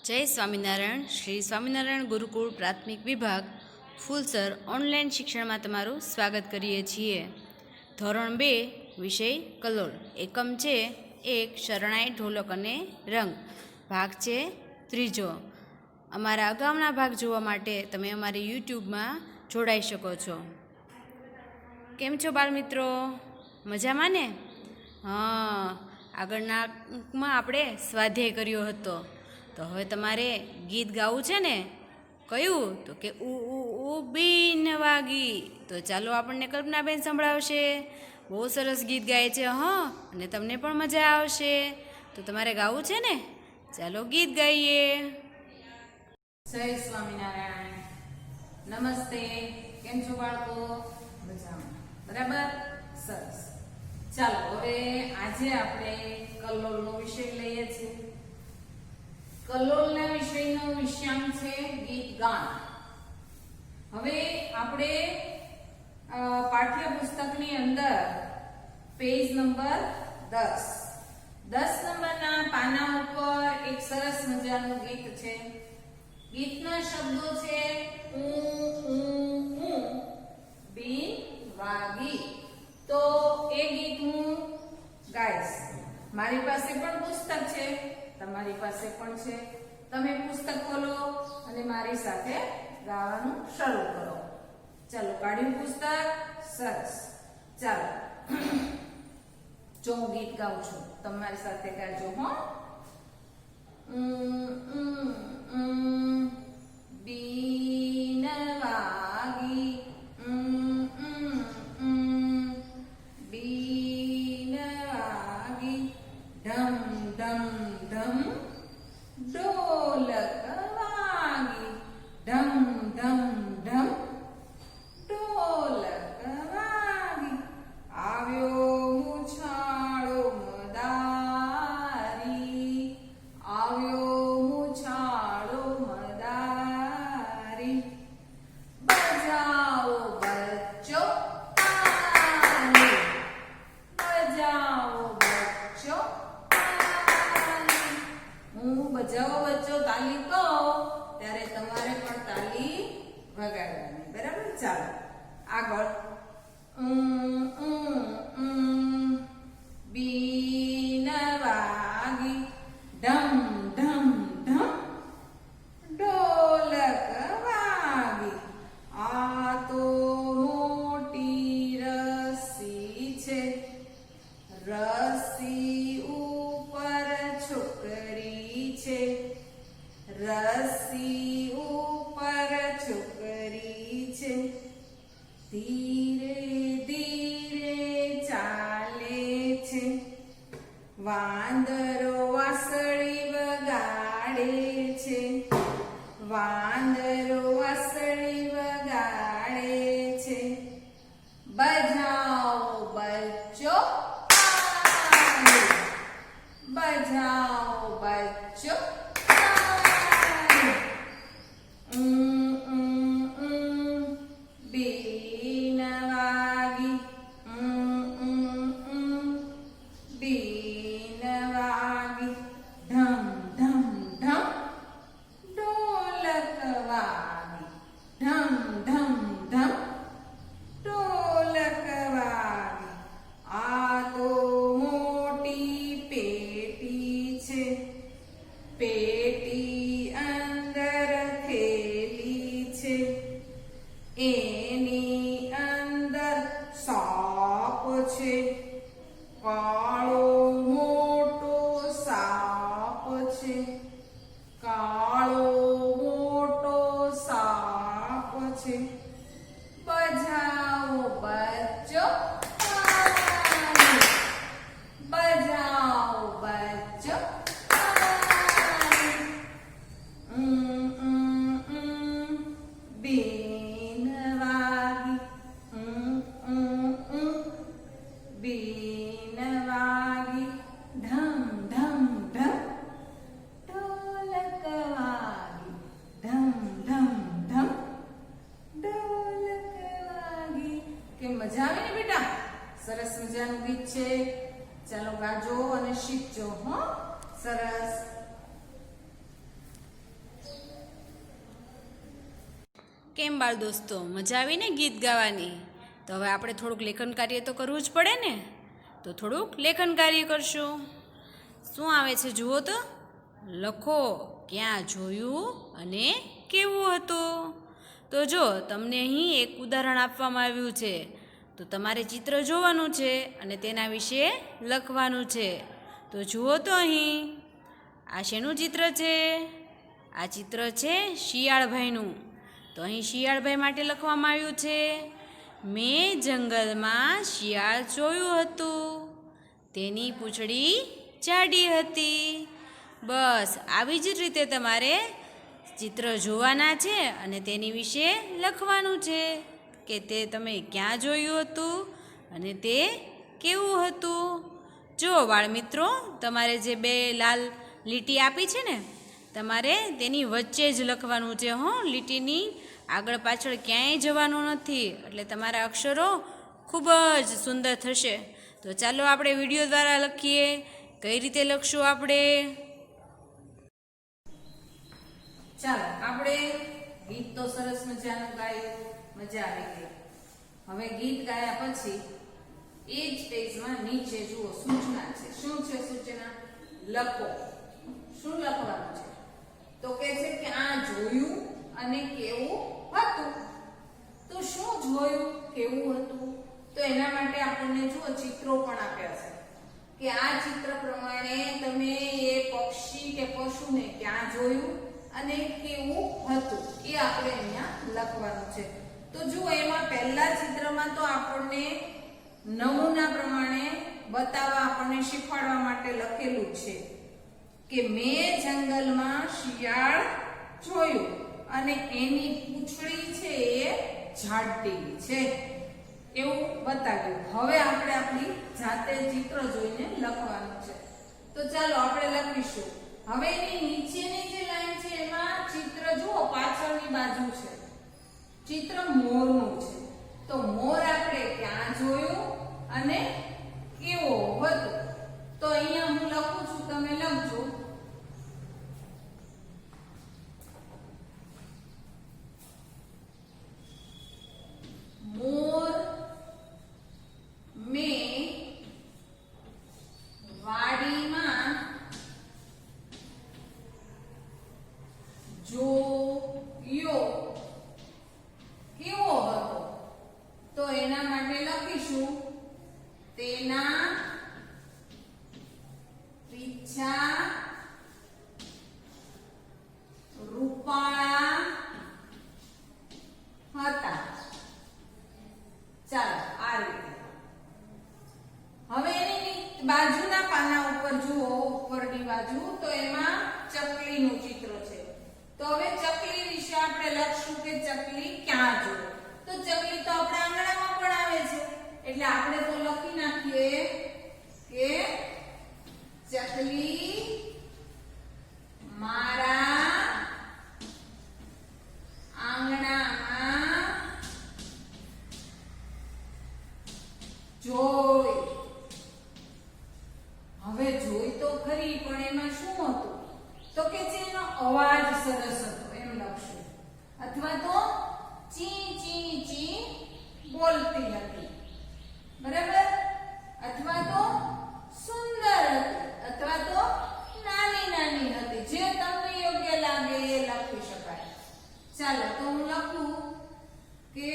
જય સ્વામિનારાયણ. શ્રી સ્વામિનારાયણ ગુરુકુળ પ્રાથમિક વિભાગ ફૂલસર ઓનલાઈન શિક્ષણમાં તમારું સ્વાગત કરીએ છીએ. ધોરણ 2 વિષય કલોલ. એકમ છે 1 શરણાઈ ઢોલક અને રંગ. ભાગ છે 3. અમારા અગાઉના ભાગ જોવા માટે તમે અમારી યુટ્યુબમાં જોડાઈ શકો છો. કેમ છો બાળમિત્રો? મજામાં ને? હા, આગળનામાં આપણે સ્વાધ્યાય કર્યો હતો. તો હવે તમારે ગીત ગાવું છે ને? કયું? તો કે ઉ બીન વાગી. તો ચાલો આપણને કલ્પનાબેન સંભળાવશે. બહુ સરસ ગીત ગાય છે, હા, અને તમને પણ મજા આવશે. તો તમારે ગાવું છે ને? ચાલો ગીત ગાઈએ. જય સ્વામિનારાયણ. નમસ્તે. કેમ છો બાળકો? મજામાં? બરાબર, સરસ. ચાલો હવે આજે આપણે કલ્લોલનો વિષય લઈએ છીએ. કલ્લોલના વિષયનો વિષયાંક છે ગીત ગાન. હવે આપણે પાઠ્યપુસ્તકની અંદર પેજ નંબર 10 નંબરના પાના ઉપર એક સરસ મજાનું ગીત છે. ગીતના શબ્દો છે ઉ બીન વાગી. તો એ ગીત હું ગાઈશ. મારી પાસે પણ પુસ્તક છે, તમારી પાસે પણ છે. તમે પુસ્તક ખોલો અને મારી સાથે ગાવાનું શરૂ કરો. ચાલો, કાઢ્યું પુસ્તક? સરસ. ચાલો, જો હું ગીત ગાઉં છું, તમારી સાથે ગાજો. હો, બીન વાગી, બીન વાગી, ઢમ ઢમ ઢમ ઢોલક વાગી, ઢમ ઢમ ઢમ ઢોલક વાગી. આવ્યો મુછાળો મદારી, આવ્યો મુછાળો મદારી. બજાવો બચ્ચો તાલી, બજાવો બચ્ચો તાલી. હું બજાવો બચ્ચો તાલી કહું ત્યારે તમારે પણ તાલી વગાડવાની. બરાબર? ચાલો આગળ. બીન વાગી, ઢમ ઢમ ઢમ ઢોલક વાગી. આ તો મોટી રસી છે, રસી ઉપર છોકરી છે, રસી ઉપર છોકરી છે. ધીરે ધીરે ચાલે છે, વાંદરો વાંસળી વગાડે છે, વાંદરો વાંસળી વગાડે છે. બજાવો બચ્ચો તાલી, બજાવો બચ્ચો તાલી. બીન વાગી, બીન વાગી, ઢમ ઢમ ઢમ ઢોલક વાગી, ઢમ ઢમ ઢમ ઢોલક વાગી. આ તો મોટી પેટી છે, પેટી અંદર થેલી છે, એની અંદર સાપ છે, કાળો મોટો સાપ છે, કાળો મોટો સાપ છે. બજાવો બચ્ચો તાલી, બજાવો બચ્ચો તાલી. બીન વાગી, બીન વાગી, ઢમ ઢમ ઢમ ઢોલક વાગી, ઢમ ઢમ ઢમ ઢોલક વાગી. કે મજા આવી ને બેટા? સરસ મજાનું ગીત છે. ચાલો ગાજો અને શીખજો. હો, સરસ. કેમ બાળ દોસ્તો, મજા આવી ને ગીત ગાવાની? તો હવે આપણે થોડુંક લેખન કાર્ય તો કરવું જ પડે ને. તો થોડુંક લેખન કાર્ય કરશું. શું આવે છે જુઓ તો. લખો, ક્યાં જોયું અને કેવું હતું. તો જો તમને અહીં એક ઉદાહરણ આપવામાં આવ્યું છે. તો તમારે ચિત્ર જોવાનું છે અને તેના વિશે લખવાનું છે. તો જુઓ તો અહીં આ શેનું ચિત્ર છે? આ ચિત્ર છે શિયાળભાઈનું. તો અહીં શિયાળભાઈ માટે લખવામાં આવ્યું છે, મેં જંગલમાં શિયાળ જોયું હતું, તેની પૂંછડી જાડી હતી. બસ આવી જ રીતે તમારે ચિત્ર જોવાના છે અને તેની વિશે લખવાનું છે કે તે તમે ક્યાં જોયું હતું અને તે કેવું હતું. જો બાળ મિત્રો, તમારે જે બે લાલ લીટી આપી છે ને, તમારે તેની વચ્ચે જ લખવાનું છે. લીટીની આગળ પાછળ ક્યાંય જવાનું નથી, એટલે તમારા અક્ષરો ખૂબ જ સુંદર થશે. તો ચાલો આપણે વિડીયો દ્વારા લખીએ. કઈ રીતે લખશું આપણે? ચાલો આપણે ગીત તો સરસ મજાનું ગાયું, મજા આવી ગઈ. હવે ગીત ગાયા પછી એ જ પેજમાં નીચે જુઓ સૂચના છે. શું છે સૂચના? લખો. શું લખવાનું છે? તો કે છે કે આ જોયું અને કેવું હતું. તો શું જોયું, કેવું હતું? તો એના માટે આપણને જુઓ ચિત્રો પણ આપ્યા છે કે આ ચિત્ર પ્રમાણે તમે એ પક્ષી કે પશુને ક્યાં જોયું અને કેવું હતું એ આપણે અહીંયા લખવાનું છે. તો જુઓ એમાં પહેલા ચિત્રમાં તો આપણને નમૂના પ્રમાણે બતાવવા, આપણને શીખવાડવા માટે લખેલું છે કે મેં જંગલમાં શિયાળ જોયું અને એની પૂંછડી છે એ જાડી છે, એવું બતાવ્યું. હવે આપણે આપણી જાતે ચિત્ર જોઈને લખવાનું છે. તો ચાલો આપણે લખીશું. હવે એની નીચેની જે લાઈન છે એમાં ચિત્ર જુઓ, પાછળની બાજુ છે ચિત્ર મોરનું છે. તો મોર આપણે ક્યાં જોયું અને કેવો હતો. તો અહીંયા હું લખું છું, તમે લખજો. મોર મેં વાડીમાં જોયો કેવો હતો. તો એના માટે લખીશું તેના પીછા રૂપાળા હતા. ચાલો આ રીતે. હવે એની બાજુના પાના ઉપર જુઓ, ઉપરની બાજુ, તો એમાં ચકલીનું ચિત્ર છે. તો હવે ચકલી વિશે આપણે લખશું કે ચકલી ક્યાં જોવે. તો ચકલી તો આપણા આંગણામાં પણ આવે છે, એટલે આપણે તો લખી નાખીએ કે ચકલી મારા આંગણામાં જોઈ. હવે જોઈ તો ખરી, પણ એમાં શું હતું? તો કે છે એનો અવાજ સરસ હતો, એમ લખશું. અથવા તો ચી ચી ચી બોલતી હતી, બરાબર? અથવા તો સુંદર હતી, અથવા તો નાની નાની હતી. જે તમને યોગ્ય લાગે એ લખી શકાય. ચાલો તો હું લખું કે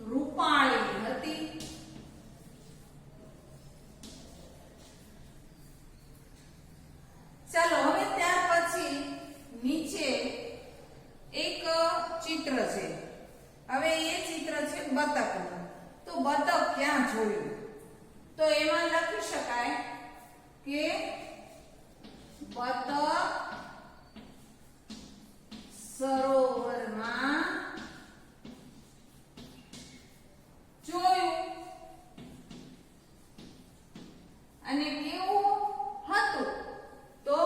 રૂપાળી હતી. ચાલો હવે ત્યાર પછી નીચે એક ચિત્ર છે. હવે એ ચિત્ર છે બતકનું. તો બતક ક્યાં જોયું? તો એમાં લખી શકાય કે બતક સરોવરમાં જોયું અને કેવું હતું. તો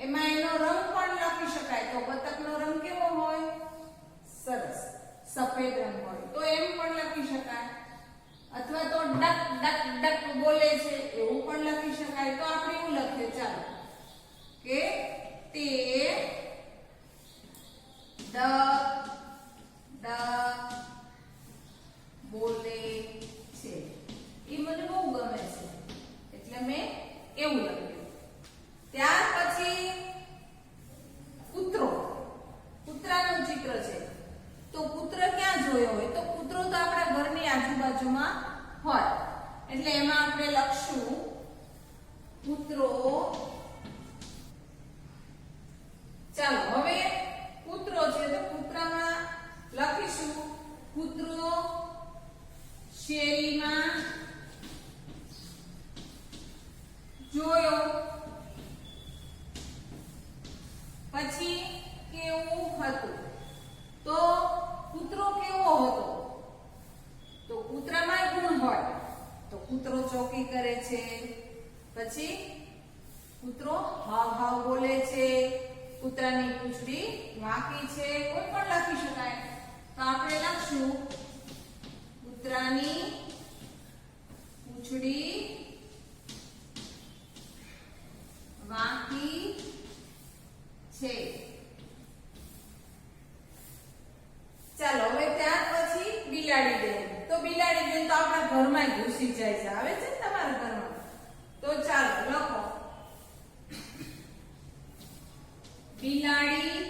એમાં એનો રંગ પણ લખી શકાય. તો બતકનો રંગ કેવો હોય? સરસ સફેદ રંગ હોય, તો એમ પણ લખી શકાય. અથવા તો ડક ડક ડક બોલે છે, એવું પણ લખી શકાય. તો આપણે એવું લખીએ, ચાલો કે તે પછી કેવું હતું? તો કૂતરો કેવો હતો? તો કૂતરામાં ગુણ હોય તો કૂતરો ચોકી કરે છે. પછી કૂતરો હાવ હાવ બોલે છે, કૂતરાની પૂંછડી વાંકી છે, કોઈ પણ લખી શકાય. તો આપણે લખશું કૂતરાની પૂંછડી વાંકી છે. ચાલો હવે ત્યાર પછી બિલાડી બેન. તો બિલાડી બેન તો આપણા ઘરમાં ઘૂસી જાય છે, આવે છે ને તમારા ઘરમાં? તો ચાલો લખો બિલાડી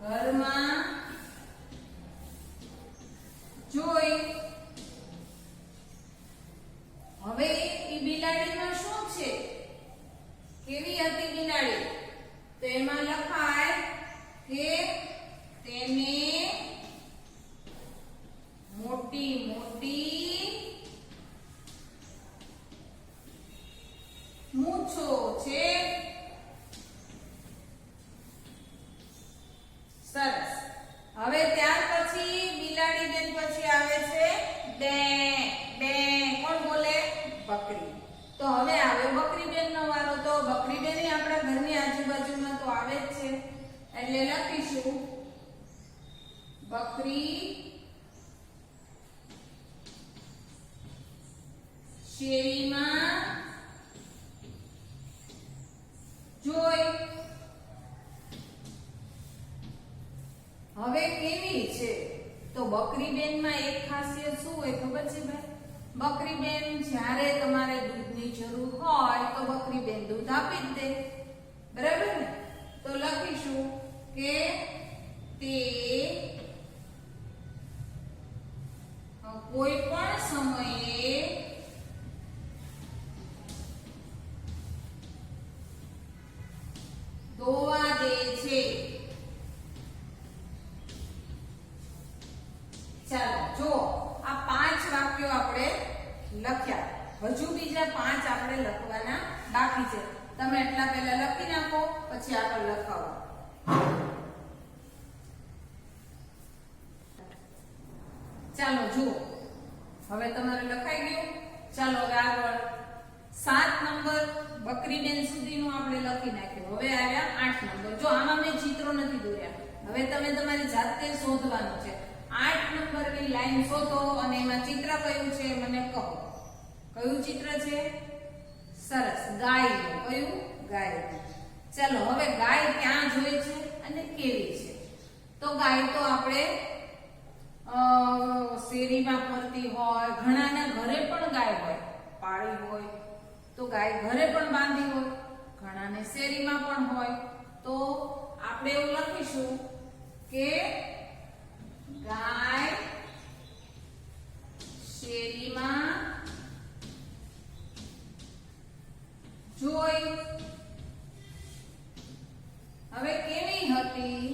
ઘરમાં જોઈ. હવે એ બિલાડીમાં શું છે? કેવી હતી બિલાડી? તો એમાં લખાય કે તેને મોટી મોટી મૂછો છે. સરસ. હવે ત્યાર પછી બિલાડી બેન પછી આવે છે બે બે. કોણ બોલે? બકરી. તો હવે આવે બકરી બેન નો વારો. તો બકરી બેન આપણા ઘરની આજુબાજુમાં તો આવે જ છે, એટલે લખીશું બકરી શેરીમાં જોઈ. હવે કેવી છે? તો બકરી બેનમાં એક ખાસિયત શું હોય ખબર છે ભાઈ? બકરી બેન જ્યારે તમારે દૂધની જરૂર હોય તો બકરી બેન દૂધ આપી જ દે, બરાબર ને? તો લખીશું કે તે કોઈ પણ સમયે દોવા દે છે. ચાલો જો આ 5 વાક્યો આપણે લખ્યા. હજુ બીજા 5 આપણે લખવાના બાકી છે. તમે એટલા પહેલા લખી નાખો, પછી આગળ લખાવો. ચાલો જુઓ, હવે તમારે લખાઈ ગયું. ચાલો હવે આગળ 7 નંબર બકરીબેન સુધીનું આપણે લખી નાખ્યું. હવે આવ્યા 8 નંબર. જો આમાં મેં ચિત્રો નથી દોર્યા, હવે તમે તમારી જાતે શોધવાનું છે. 8 નંબરની લાઈન શોધો અને એમાં ચિત્ર કયું છે મને કહો. કયું ચિત્ર છે? સરસ, ગાયનું. કયું? ગાયનું. ચાલો હવે ગાય ક્યાં જોઈ છે અને કેવી છે? તો ગાય તો આપણે શેરીમાં ફરતી હોય, ઘણાના ઘરે પણ ગાય હોય, પાળી હોય. તો ગાય ઘરે પણ બાંધી હોય, ઘણાને શેરીમાં પણ હોય. તો આપણે એવું લખીશું કે ગાય શેરીમાં જોઈ. હવે કેવી હતી?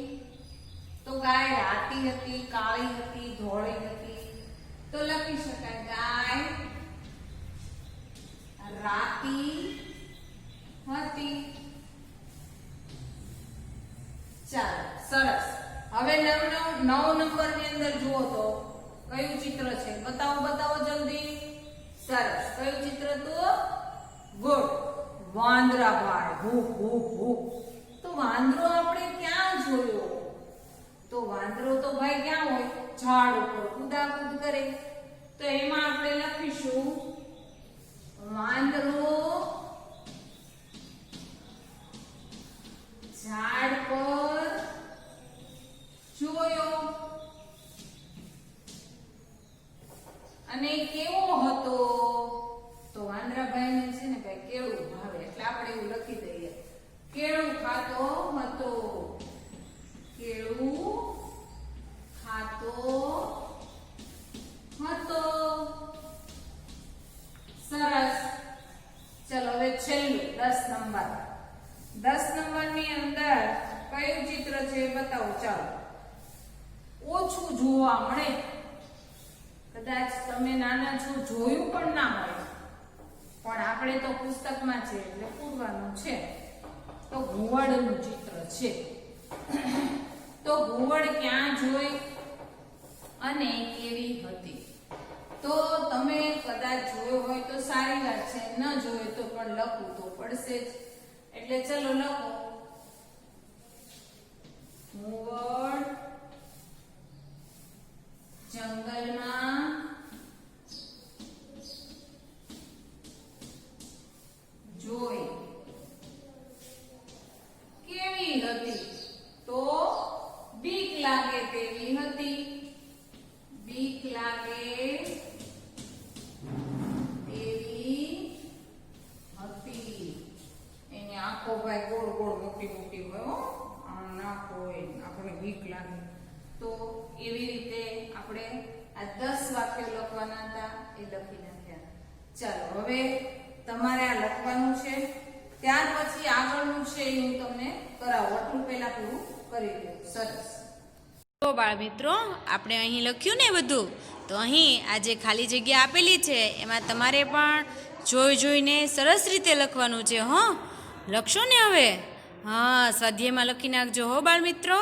તો ગાય રાતી હતી, કાળી હતી, ધોળી હતી. તો લખી શકાય ગાય રાતી હતી. ચાલો સરસ. હવે 9 નંબરની અંદર જુઓ તો કયું ચિત્ર છે? બતાવો જલ્દી. સરસ, કયું ચિત્ર હતું? ગુડ, વાંદરા ભાઈ. હુ હુ હુ. તો વાંદરો આપણે ક્યાં જોયો? તો વાંદરો તો ભાઈ ક્યાં હોય? ઝાડ ઉપર કૂદાકૂદ કરે. તો એમાં આપણે લખીશું વાંદરો ઝાડ પર જોયો. અને કેવો હતો? તો વાંદરાભાઈને છે ને ભાઈ કેળું ભાવે, એટલે આપણે એવું લખી દઈએ કેળું ખાતો હતો. કેળું ખાતો હતો. સરસ. ચલો હવે છેલ્લું 10 નંબર. 10 નંબરની અંદર કયું ચિત્ર છે બતાવો. ચાલો, ઓછું જોવા મળે. કદાચ તમે નાના છો જોયું પણ ના હોય, પણ આપણે તો પુસ્તકમાં છે એટલે પૂરવાનું છે. તો ઘુવડનું ચિત્ર છે. તો ઘુવડ ક્યાં જોઈ અને કેવી હતી? તો તમે કદાચ જોયો હોય તો સારી વાત છે, ન જોયો તો પણ લખવું તો પડશે જ. એટલે ચલો લખો. ઘુવડ જંગલમાં જોઈ કેવી હતી? તો બીક લાગે તેવી હતી. બીક લાગે તેવી હતી. એની આંખો ભાઈ ગોળ ગોળ મોટી મોટી હોય હો, આમ નાક હોય, આપણે બીક લાગે. તો એવી રીતે આપણે આ 10 વાક્યો લખવાના હતા, એ લખી નાખ્યા. ચાલો હવે તમારે આ લખવાનું છે, ત્યાર પછી આગળનું છે એ હું તમને કરાવું. આટલું પહેલા પૂરું કરી દઉં. સરસ. તો બાળ મિત્રો, આપણે અહીં લખ્યું ને બધું, તો અહીં આ જે ખાલી જગ્યા આપેલી છે એમાં તમારે પણ જોઈ જોઈને સરસ રીતે લખવાનું છે. હો, લખશો ને હવે? હા, સ્વાધ્યાયમાં લખી નાખજો હો બાળ મિત્રો.